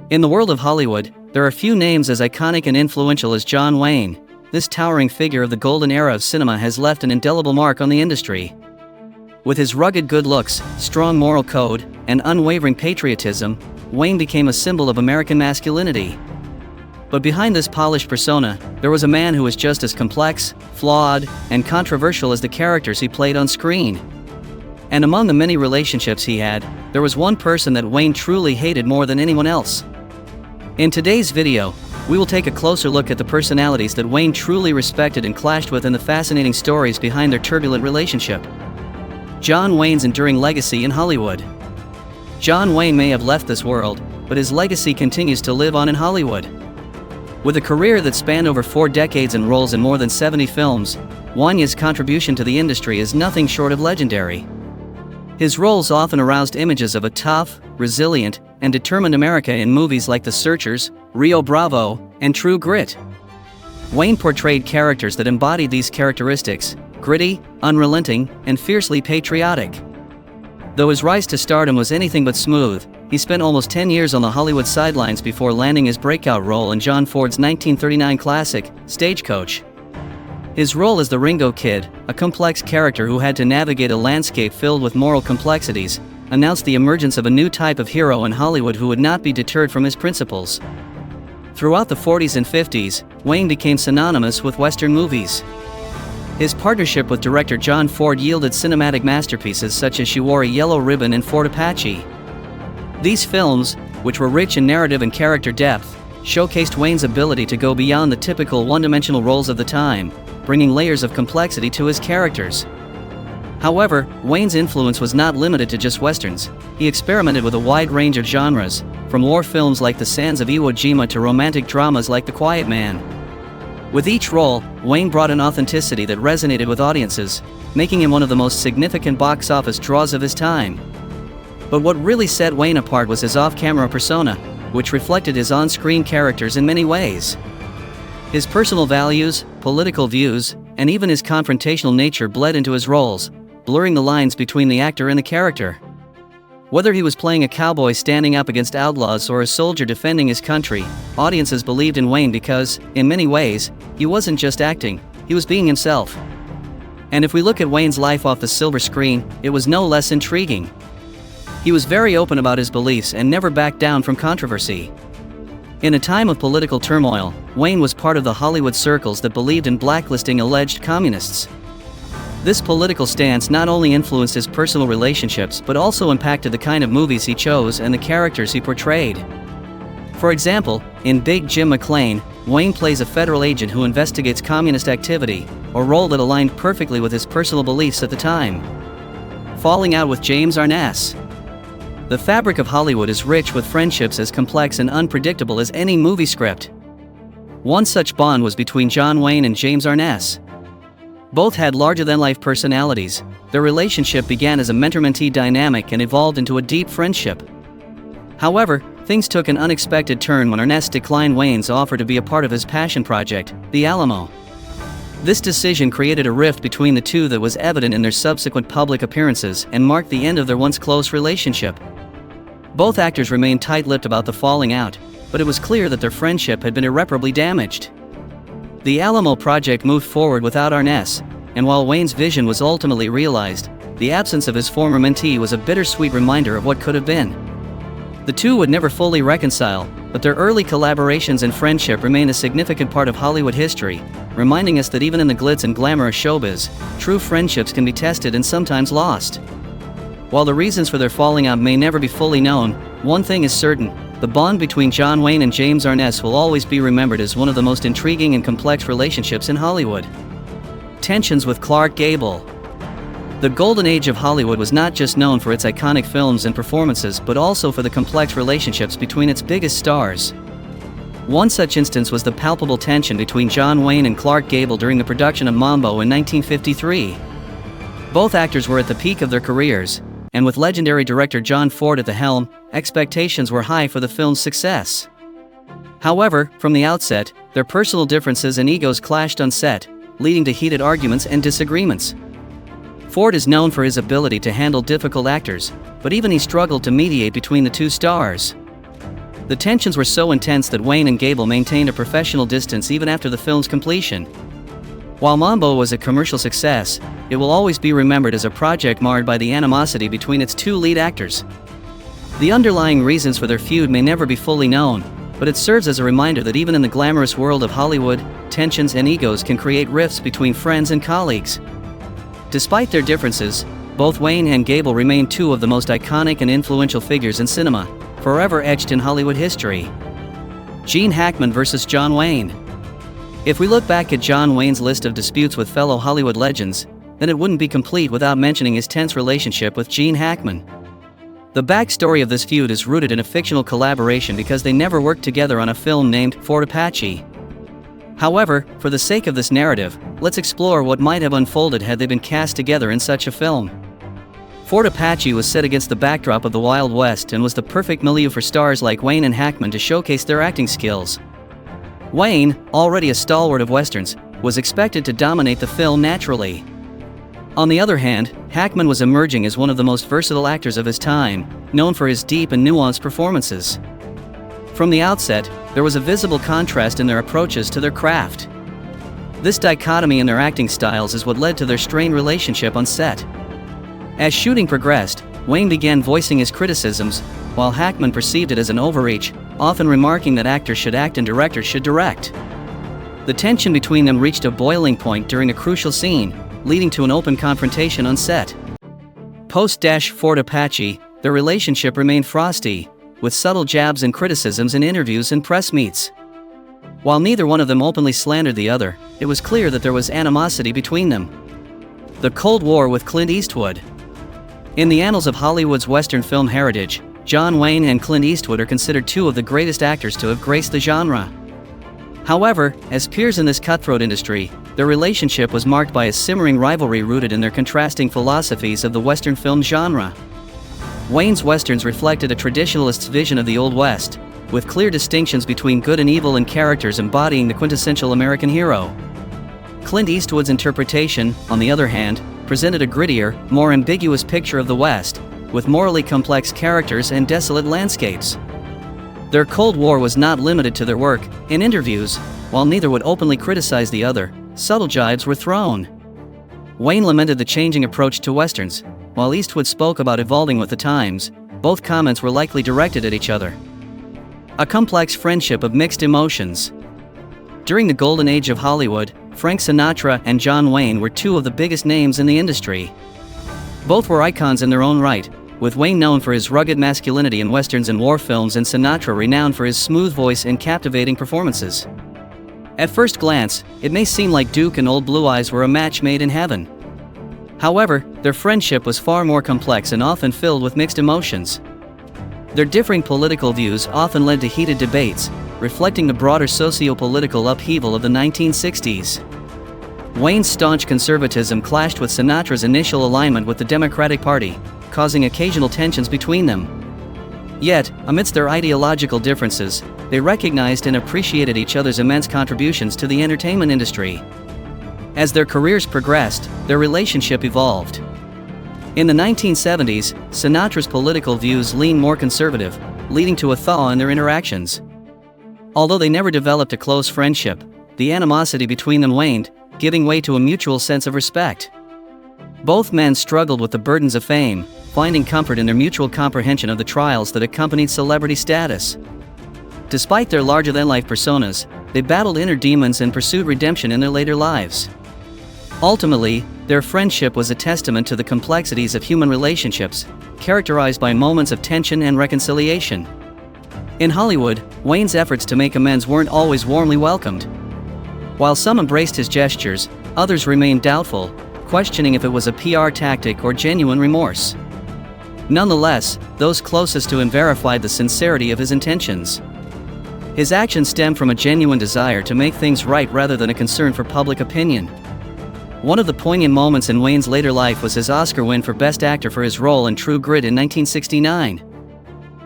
In the world of Hollywood, there are few names as iconic and influential as John Wayne. This towering figure of the golden era of cinema has left an indelible mark on the industry. With his rugged good looks, strong moral code, and unwavering patriotism, Wayne became a symbol of American masculinity. But behind this polished persona, there was a man who was just as complex, flawed, and controversial as the characters he played on screen. And among the many relationships he had, there was one person that Wayne truly hated more than anyone else. In today's video, we will take a closer look at the personalities that Wayne truly respected and clashed with and the fascinating stories behind their turbulent relationship. John Wayne's enduring legacy in Hollywood. John Wayne may have left this world, but his legacy continues to live on in Hollywood. With a career that spanned over 4 decades and roles in more than 70 films, Wayne's contribution to the industry is nothing short of legendary. His roles often aroused images of a tough, resilient, and determined America in movies like The Searchers, Rio Bravo, and True Grit. Wayne portrayed characters that embodied these characteristics: gritty, unrelenting, and fiercely patriotic. Though his rise to stardom was anything but smooth, he spent almost 10 years on the Hollywood sidelines before landing his breakout role in John Ford's 1939 classic, Stagecoach. His role as the Ringo Kid, a complex character who had to navigate a landscape filled with moral complexities, announced the emergence of a new type of hero in Hollywood who would not be deterred from his principles. Throughout the 40s and 50s, Wayne became synonymous with Western movies. His partnership with director John Ford yielded cinematic masterpieces such as She Wore a Yellow Ribbon and Fort Apache. These films, which were rich in narrative and character depth, showcased Wayne's ability to go beyond the typical one-dimensional roles of the time, bringing layers of complexity to his characters. However, Wayne's influence was not limited to just westerns. He experimented with a wide range of genres, from war films like The Sands of Iwo Jima to romantic dramas like The Quiet Man. With each role, Wayne brought an authenticity that resonated with audiences, making him one of the most significant box office draws of his time. But what really set Wayne apart was his off-camera persona, which reflected his on-screen characters in many ways. His personal values, political views, and even his confrontational nature bled into his roles, blurring the lines between the actor and the character. Whether he was playing a cowboy standing up against outlaws or a soldier defending his country, audiences believed in Wayne because, in many ways, he wasn't just acting, he was being himself. And if we look at Wayne's life off the silver screen, it was no less intriguing. He was very open about his beliefs and never backed down from controversy. In a time of political turmoil, Wayne was part of the Hollywood circles that believed in blacklisting alleged communists. This political stance not only influenced his personal relationships but also impacted the kind of movies he chose and the characters he portrayed. For example, in Big Jim McLean, Wayne plays a federal agent who investigates communist activity, a role that aligned perfectly with his personal beliefs at the time. Falling out with James Arness. The fabric of Hollywood is rich with friendships as complex and unpredictable as any movie script. One such bond was between John Wayne and James Arness. Both had larger-than-life personalities. Their relationship began as a mentor-mentee dynamic and evolved into a deep friendship. However, things took an unexpected turn when Arness declined Wayne's offer to be a part of his passion project, The Alamo. This decision created a rift between the two that was evident in their subsequent public appearances and marked the end of their once close relationship. Both actors remained tight-lipped about the falling out, but it was clear that their friendship had been irreparably damaged. The Alamo project moved forward without Arness, and while Wayne's vision was ultimately realized, the absence of his former mentee was a bittersweet reminder of what could have been. The two would never fully reconcile, but their early collaborations and friendship remain a significant part of Hollywood history, reminding us that even in the glitz and glamour of showbiz, true friendships can be tested and sometimes lost. While the reasons for their falling out may never be fully known, one thing is certain: the bond between John Wayne and James Arness will always be remembered as one of the most intriguing and complex relationships in Hollywood. Tensions with Clark Gable. The golden age of Hollywood was not just known for its iconic films and performances but also for the complex relationships between its biggest stars. One such instance was the palpable tension between John Wayne and Clark Gable during the production of Mambo in 1953. Both actors were at the peak of their careers, and with legendary director John Ford at the helm, expectations were high for the film's success. However, from the outset, their personal differences and egos clashed on set, leading to heated arguments and disagreements. Ford is known for his ability to handle difficult actors, but even he struggled to mediate between the two stars. The tensions were so intense that Wayne and Gable maintained a professional distance even after the film's completion. While Mambo was a commercial success, it will always be remembered as a project marred by the animosity between its two lead actors. The underlying reasons for their feud may never be fully known, but it serves as a reminder that even in the glamorous world of Hollywood, tensions and egos can create rifts between friends and colleagues. Despite their differences, both Wayne and Gable remain two of the most iconic and influential figures in cinema, forever etched in Hollywood history. Gene Hackman versus John Wayne. If we look back at John Wayne's list of disputes with fellow Hollywood legends, then it wouldn't be complete without mentioning his tense relationship with Gene Hackman. The backstory of this feud is rooted in a fictional collaboration because they never worked together on a film named Fort Apache. However, for the sake of this narrative, let's explore what might have unfolded had they been cast together in such a film. Fort Apache was set against the backdrop of the Wild West and was the perfect milieu for stars like Wayne and Hackman to showcase their acting skills. Wayne, already a stalwart of westerns, was expected to dominate the film naturally. On the other hand, Hackman was emerging as one of the most versatile actors of his time, known for his deep and nuanced performances. From the outset, there was a visible contrast in their approaches to their craft. This dichotomy in their acting styles is what led to their strained relationship on set. As shooting progressed, Wayne began voicing his criticisms, while Hackman perceived it as an overreach, often remarking that actors should act and directors should direct. The tension between them reached a boiling point during a crucial scene, leading to an open confrontation on set. Post-Fort Apache, their relationship remained frosty, with subtle jabs and criticisms in interviews and press meets. While neither one of them openly slandered the other, it was clear that there was animosity between them. The Cold War with Clint Eastwood. In the annals of Hollywood's Western film heritage, John Wayne and Clint Eastwood are considered two of the greatest actors to have graced the genre. However, as peers in this cutthroat industry, their relationship was marked by a simmering rivalry rooted in their contrasting philosophies of the Western film genre. Wayne's Westerns reflected a traditionalist's vision of the Old West, with clear distinctions between good and evil and characters embodying the quintessential American hero. Clint Eastwood's interpretation, on the other hand, presented a grittier, more ambiguous picture of the West, with morally complex characters and desolate landscapes. Their Cold War was not limited to their work. In interviews, while neither would openly criticize the other, subtle jibes were thrown. Wayne lamented the changing approach to Westerns, while Eastwood spoke about evolving with the times. Both comments were likely directed at each other. A complex friendship of mixed emotions. During the golden age of Hollywood, Frank Sinatra and John Wayne were two of the biggest names in the industry. Both were icons in their own right, with Wayne known for his rugged masculinity in westerns and war films and Sinatra renowned for his smooth voice and captivating performances. At first glance, it may seem like Duke and Old Blue Eyes were a match made in heaven. However, their friendship was far more complex and often filled with mixed emotions. Their differing political views often led to heated debates, reflecting the broader socio-political upheaval of the 1960s. Wayne's staunch conservatism clashed with Sinatra's initial alignment with the Democratic Party, causing occasional tensions between them. Yet, amidst their ideological differences, they recognized and appreciated each other's immense contributions to the entertainment industry. As their careers progressed, their relationship evolved. In the 1970s, Sinatra's political views leaned more conservative, leading to a thaw in their interactions. Although they never developed a close friendship, the animosity between them waned, giving way to a mutual sense of respect. Both men struggled with the burdens of fame, finding comfort in their mutual comprehension of the trials that accompanied celebrity status. Despite their larger-than-life personas, they battled inner demons and pursued redemption in their later lives. Ultimately, their friendship was a testament to the complexities of human relationships, characterized by moments of tension and reconciliation. In Hollywood, Wayne's efforts to make amends weren't always warmly welcomed. While some embraced his gestures, others remained doubtful, questioning if it was a PR tactic or genuine remorse. Nonetheless, those closest to him verified the sincerity of his intentions. His actions stemmed from a genuine desire to make things right rather than a concern for public opinion. One of the poignant moments in Wayne's later life was his Oscar win for Best Actor for his role in True Grit in 1969.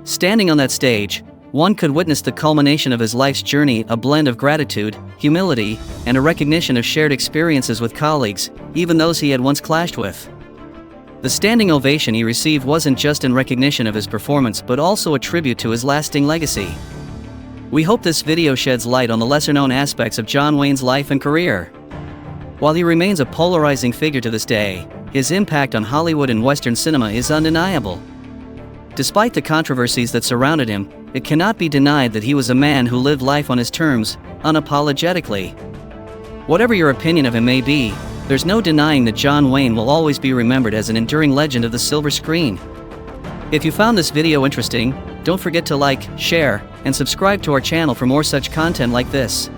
Standing on that stage, one could witness the culmination of his life's journey, a blend of gratitude, humility, and a recognition of shared experiences with colleagues, even those he had once clashed with. The standing ovation he received wasn't just in recognition of his performance but also a tribute to his lasting legacy. We hope this video sheds light on the lesser-known aspects of John Wayne's life and career. While he remains a polarizing figure to this day, his impact on Hollywood and Western cinema is undeniable. Despite the controversies that surrounded him, it cannot be denied that he was a man who lived life on his terms, unapologetically. Whatever your opinion of him may be, there's no denying that John Wayne will always be remembered as an enduring legend of the silver screen. If you found this video interesting, don't forget to like, share, and subscribe to our channel for more such content like this.